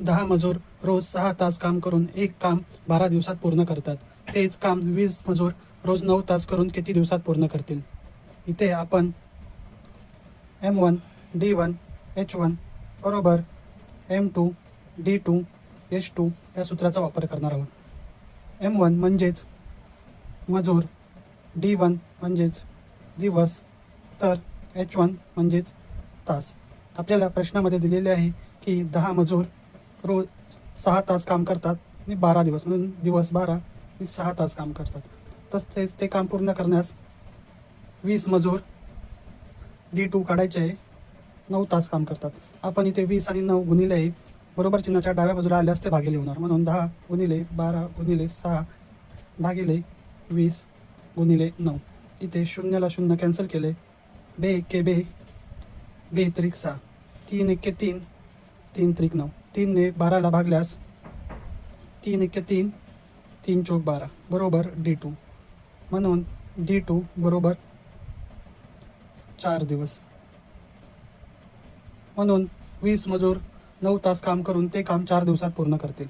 10 मजूर रोज 6 तास काम करून एक काम 12 दिवसात पूर्ण करतात. तेच काम 20 मजूर रोज 9 तास करून किती दिवसात पूर्ण करतील? इथे आपण M1 D1 H1 बरोबर M2 D2 H2 या सूत्राचा वापर करणार आहोत. M1 म्हणजेच मजूर, D1 म्हणजेच दिवस, तर H1 म्हणजेच तास. आपल्याला प्रश्नामध्ये दिलेले आहे की 10 मजूर रोज 6 तास काम करतात आणि 12 दिवस, म्हणून दिवस 12 आणि 6 तास काम करतात. तसेच ते काम पूर्ण करण्यास 20 मजूर D2 काढायचे आहे, 9 तास काम करतात. आपण इथे 20 आणि 9 गुणिले आहे, बरोबर चिन्हाच्या डाव्या बाजूला आल्यास ते भागिले होणार, म्हणून 10 गुणिले 12 गुणिले 6 भागिले 20 गुणिले 9. इथे शून्याला शून्य कॅन्सल केले, बे एके बे, बे त्रिक 6, 3 एके 3, 3 त्रिक 9. 3 ने 12ला भागल्यास 3 एके 3, 3 चौक 12 बरोबर D2, म्हणून D2 बरोबर 4 दिवस. म्हणून 20 मजूर 9 तास काम करून ते काम 4 दिवसात पूर्ण करतील.